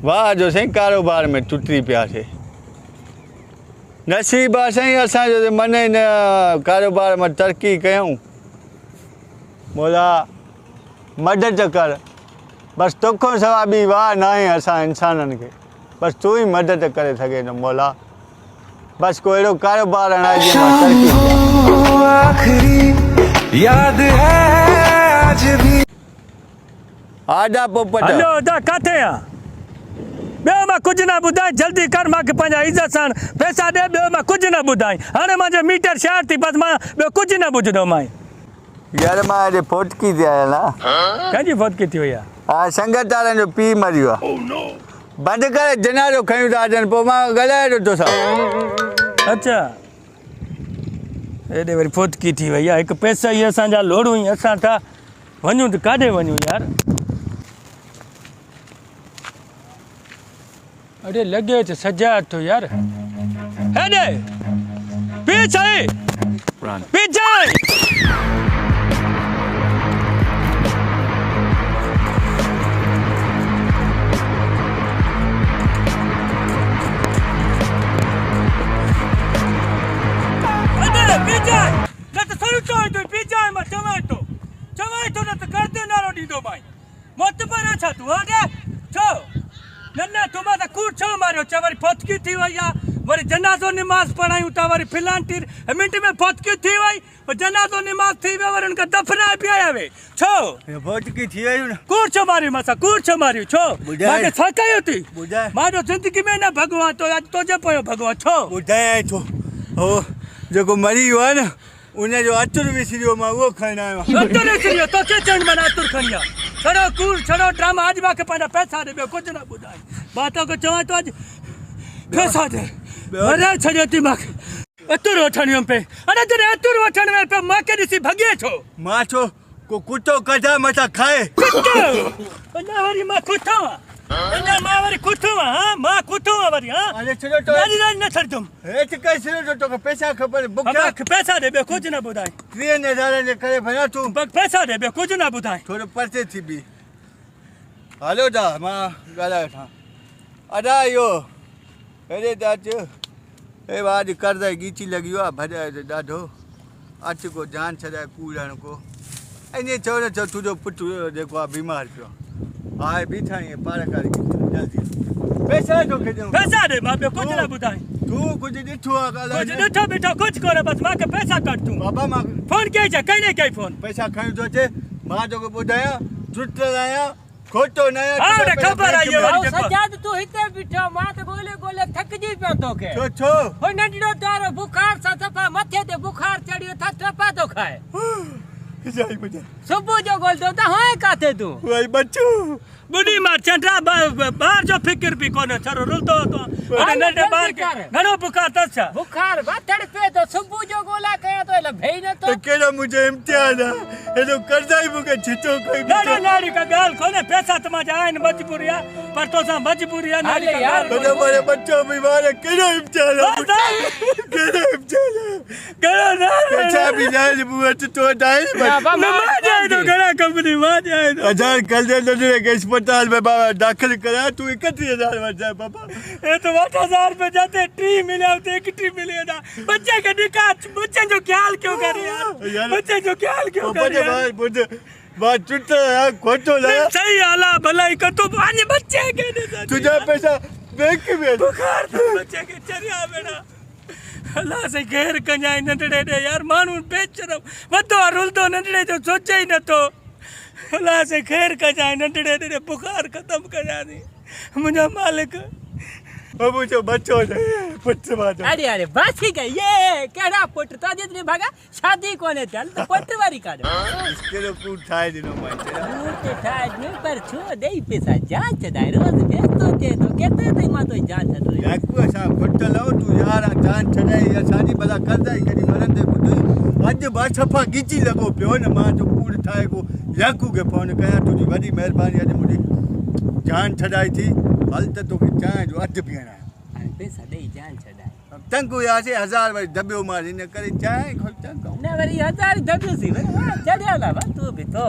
वाह जो सही कारोबार में टुटी पिया थे नसीब आहे साईं असांजो मन हिन कारोबार में तरक्की कयूं मोला मदद कर बस तोखो सवा ॿी वाह न आहे असां इंसाननि खे बस तू ही मदद करे सघे न मौला बस कोई अहिड़ो कारोबार हणाए जीअं मां तरक्की आखिरी याद है आज भी आजा पोपट हलो दा काथे आ ॿियो मां कुझु न ॿुधाए जल्दी कर मूंखे पंहिंजा इज़त सां पैसा ॾे ॿियो मां कुझु न ॿुधाई हाणे मुंहिंजो मीटर शहर थी बसि मां ॿियो कुझु न ॿुधंदो मां यार मां हेॾे फोटकी थी आहियां न कंहिंजी फतकी थी वई आहे हा संगत वारनि जो पीउ मरियो आहे बंदि करे जनाज़ो खयूं था अचनि पोइ मां ॻाल्हाए ॾिठो तोसां अच्छा हेॾे वरी फोटकी थी वई आहे हिकु पैसा ई असांजा लोड़ूं ई असां था वञूं त काॾे वञूं यार अरे लगे तो सजा तो यार हेडे पीछे पीछे अरे पीछे न तो सरू तो पीछे मत चवाई तो न तो करते ना रो दीदो भाई मत पर अच्छा तू आगे छो नन्ना तुम्हारा कूड़ छो मारो चवरी फतकी थी वई आ वरी जनाज़ो नमाज पढ़ायूं ता वरी फिलांटी मिनट में फतकी थी वई पर जनाज़ो नमाज थी वे वरी उनका दफना भी आया वे छो फतकी थी वई न कूड़ छो मारियो मसा कूड़ छो मारियो छो माके छकायो थी बुझाए मारो जिंदगी में ना भगवान तो आज तो जे पयो भगवान छो बुझाए छो ओ जेको मरी वियो आहे न उन जो अतुर विसरियो मां उहो खणण आयो अतुर विसरियो तो के चण मना अतुर खणिया छड़ो कूड़ छड़ो ड्रामा आज माके पंहिंजा पैसा दे ॿियो कुझु न ॿुधाई बातों को चवां तो आज पैसा दे वरा छड़ियो थी माके अतुर वठण पे अरे जॾहिं अतुर वठण में पे माके ॾिसी भॻे छो मां छो को कुतो कढा मथा खाए अञा वरी मां कुतो अञा मां वरी कुतो हां मां कुतो वरी हां अरे छड़ो तो राज न छड़दम हेठ कई छड़ो तो पैसा खबर बुखा पैसा दे ॿियो कुझु न ॿुधाई 3000 जे करे भया तू पैसा दे ॿियो कुझु न ॿुधाई थोड़ो परते थी बि हलो दा मां ॻाल्हाए वठां अदा इहो हेॾे दाच हे वाज कर्ज़ गीची लॻी वियो आहे भॼाए ॾाढो अच को जान छॾाए कूड़ण को अञे चओ न चओ तुंहिंजो पुटु जेको आहे बीमार पियो हाए बीठा आहियूं पाण करे जल्दी पैसा तोखे ॾियूं पैसा दे मां ॿियो कुझु न ॿुधाई तूं कुझु ॾिठो आहे कुझु ॾिठो बीठो कुझु कोन्हे बसि मूंखे पैसा कट तूं बाबा मां फोन कई छा कई न कई फोन पैसा खणी थो अचे मां तोखे ॿुधायां जुटल आहियां खोटो न हाणे ख़बर आहे इहो वरी जेको सजाद तू हिते बीठो मां त गोले थकजी पियो तोखे छो छो हो नंढड़ो तारो बुखार सां सफ़ा मथे ते बुखार चढ़ियो था टपा तो खाए जाई बजा सुबुह जो गोलदो त हाय काथे तू वही बच्चो बुढ़ी मां चंडा बाहर जो फिक्र भी कोने छरो रुलतो तो अरे नंढे बाहर के घणो बुखार तस छा बुखार वातड़ पे तो सुबुह जो गोला कया तो ल भेई न तो केड़ा मुझे इम्तिहान है एदो कर्जाई मुके छितो कोई नाड़ी नाड़ी का गाल कोने पैसा तमाजा आइन मजबूरी है पर तो सा मजबूरी है नाड़ी का गाल बड़े बड़े बच्चों बीमार है केड़ा इम्तिहान है केड़ा इम्तिहान है केड़ा ना पैसा भी ना बुआ तो डाई ना जाए तो घणा कंपनी मां जाए तो हजार कल दे के अस्पताल में बाबा दाखिल करा तू 31000 वर जाए बाबा ये तो 8000 पे जाते ट्री मिले होते एक ट्री मिले ना बच्चे का निकाह बच्चे जो ख्याल क्यों कर यार बच्चे जो ख्याल क्यों कर यार बुझ बात टूट है खोटो लाया सही आला भलाई का तो आने बच्चे के दे तुझे पैसा बैंक में बुखार तो बच्चे के चरिया बेटा अल्लाह से घेर कंजाई नंढड़े दे यार मानू बेचरो वतो रुलतो नंढड़े जो सोचे ही न तो अल्लाह से घेर कंजाई नंढड़े दे बुखार खत्म कजानी मुझे मालिक अब जो बच्चों ने पुट बात अरे बस ही गई ये केड़ा पुट तो जितनी भागा शादी कोने चल तो पुट वारी काढ इसके लो कूट ठाए दिनो माई ते ठाए ने पर छो देई पैसा जान चदाई रोज बेस्तो ते तो केते ते मा तो जान चद याकू असा फट लाओ तू यार जान छड़ाई या शादी भला करदाई कदी मरंदे पुट अज बा सफा गीची लगो पियो न मां जो कूट ठाए को याकू के फोन कया तुजी बड़ी मेहरबानी अज मुडी जान छड़ाई थी हल त तोखे चांहि जो अधु पीअणु आहे पैसा ॾेई जान छॾाए टंगू यासीं 1000 वरी दॿियो मां हिन करे चांहि खोल टंगू न वरी 1000 दॿियोसीं वरी चढ़ियल आहे तूं बि तो